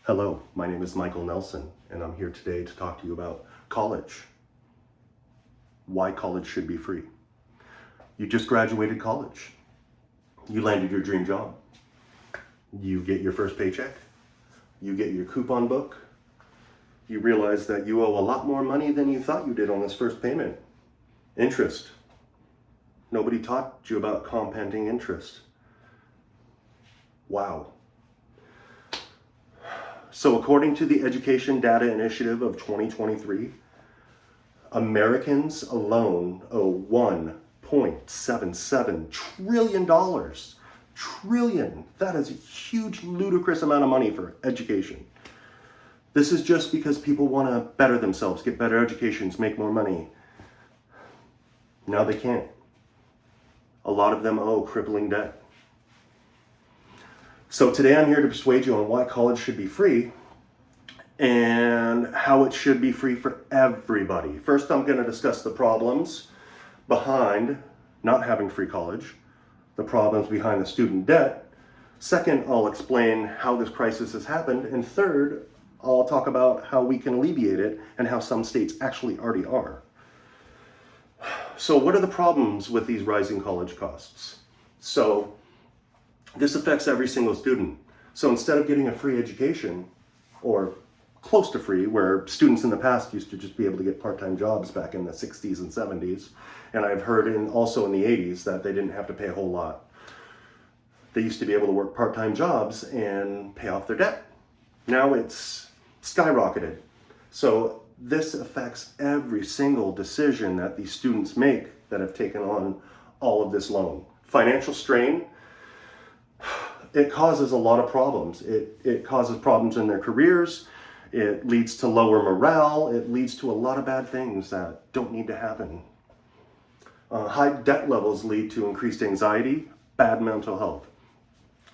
Hello, my name is Michael Nelson, and I'm here today to talk to you about college. Why college should be free. You just graduated college. You landed your dream job. You get your first paycheck. You get your coupon book. You realize that you owe a lot more money than you thought you did on this first payment. Interest. Nobody taught you about compounding interest. Wow. So according to the Education Data Initiative of 2023, Americans alone owe $1.77 trillion. Trillion. That is a huge, ludicrous amount of money for education. This is just because people want to better themselves, get better educations, make more money. Now they can't. A lot of them owe crippling debt. So today I'm here to persuade you on why college should be free and how it should be free for everybody. First, I'm going to discuss the problems behind not having free college, the problems behind the student debt. Second, I'll explain how this crisis has happened. And third, I'll talk about how we can alleviate it and how some states actually already are. So what are the problems with these rising college costs? So this affects every single student. So instead of getting a free education, or close to free, where students in the past used to just be able to get part-time jobs back in the 60s and 70s, and I've heard also in the 80s that they didn't have to pay a whole lot. They used to be able to work part-time jobs and pay off their debt. Now it's skyrocketed. So this affects every single decision that these students make that have taken on all of this loan. Financial strain, it causes a lot of problems. It causes problems in their careers. It leads to lower morale. It leads to a lot of bad things that don't need to happen. High debt levels lead to increased anxiety, bad mental health.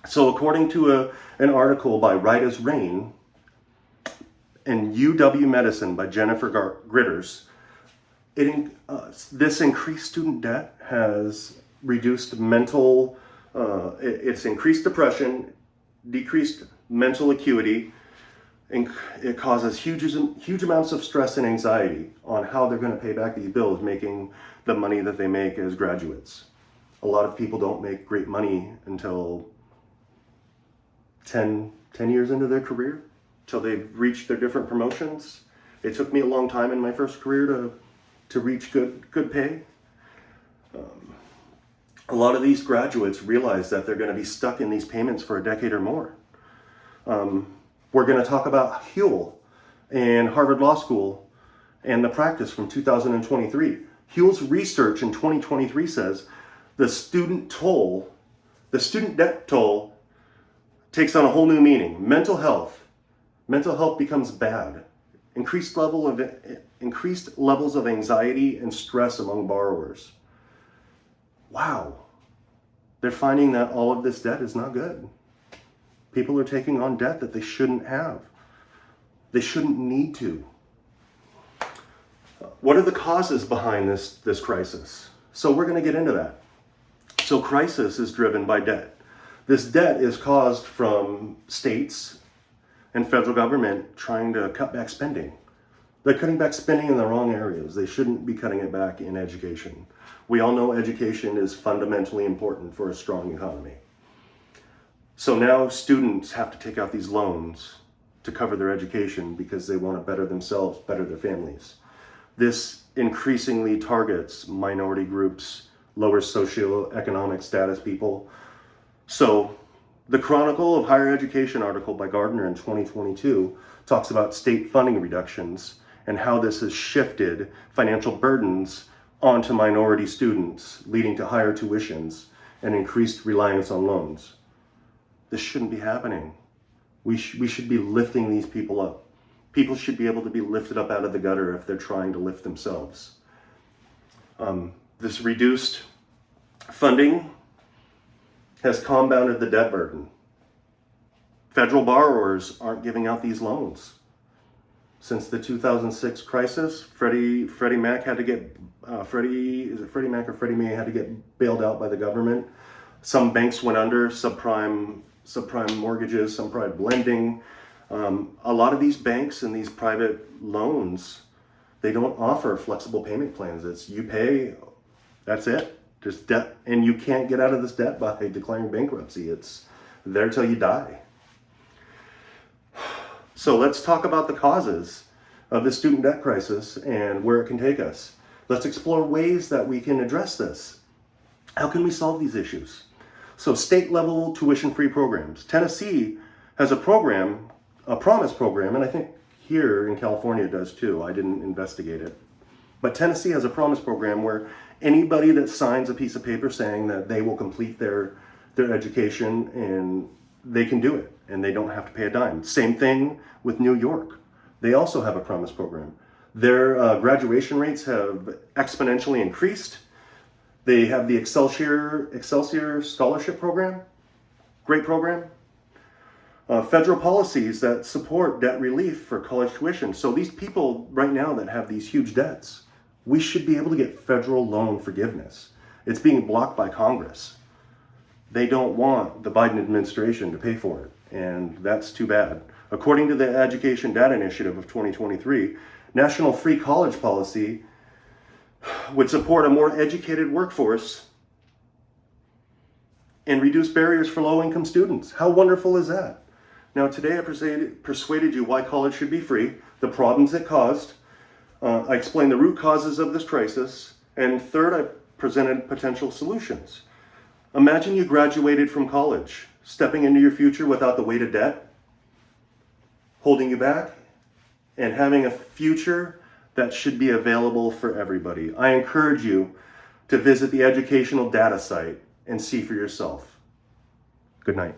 So according to an article by Right as Rain in UW Medicine by Jennifer Gritters, this increased student debt has reduced it's increased depression, decreased mental acuity, and it causes huge amounts of stress and anxiety on how they're going to pay back these bills, making the money that they make as graduates. A lot of people don't make great money until 10 years into their career, till they've reached their different promotions. It took me a long time in my first career to reach good pay. A lot of these graduates realize that they're going to be stuck in these payments for a decade or more. We're going to talk about Huell and Harvard Law School and the practice from 2023. Huell's research in 2023 says the student debt toll takes on a whole new meaning. Mental health becomes bad. Increased levels of anxiety and stress among borrowers. Wow, they're finding that all of this debt is not good. People are taking on debt that they shouldn't have. They shouldn't need to. What are the causes behind this crisis? So we're going to get into that. So crisis is driven by debt. This debt is caused from states and federal government trying to cut back spending. They're cutting back spending in the wrong areas. They shouldn't be cutting it back in education. We all know education is fundamentally important for a strong economy. So now students have to take out these loans to cover their education because they want to better themselves, better their families. This increasingly targets minority groups, lower socioeconomic status people. So the Chronicle of Higher Education article by Gardner in 2022 talks about state funding reductions and how this has shifted financial burdens onto minority students, leading to higher tuitions and increased reliance on loans. This shouldn't be happening. We should be lifting these people up. People should be able to be lifted up out of the gutter if they're trying to lift themselves. This reduced funding has compounded the debt burden. Federal borrowers aren't giving out these loans. Since the 2006 crisis, Freddie Mac had to get Freddie Mac or Freddie Mae had to get bailed out by the government. Some banks went under, subprime mortgages, subprime lending. A lot of these banks and these private loans, they don't offer flexible payment plans. It's you pay, that's it. Just debt, and you can't get out of this debt by declaring bankruptcy. It's there till you die. So let's talk about the causes of the student debt crisis and where it can take us. Let's explore ways that we can address this. How can we solve these issues? So state level tuition-free programs. Tennessee has a program, a promise program, and I think here in California it does too. I didn't investigate it. But Tennessee has a promise program where anybody that signs a piece of paper saying that they will complete their education, and they can do it and they don't have to pay a dime. Same thing with New York. They also have a promise program. Their graduation rates have exponentially increased. They have the Excelsior Scholarship Program. Great program. Federal policies that support debt relief for college tuition. So these people right now that have these huge debts, we should be able to get federal loan forgiveness. It's being blocked by Congress. They don't want the Biden administration to pay for it, and that's too bad. According to the Education Data Initiative of 2023, national free college policy would support a more educated workforce and reduce barriers for low-income students. How wonderful is that? Now, today I persuaded you why college should be free, the problems it caused. I explained the root causes of this crisis. And third, I presented potential solutions. Imagine you graduated from college, stepping into your future without the weight of debt holding you back, and having a future that should be available for everybody. I encourage you to visit the educational data site and see for yourself. Good night.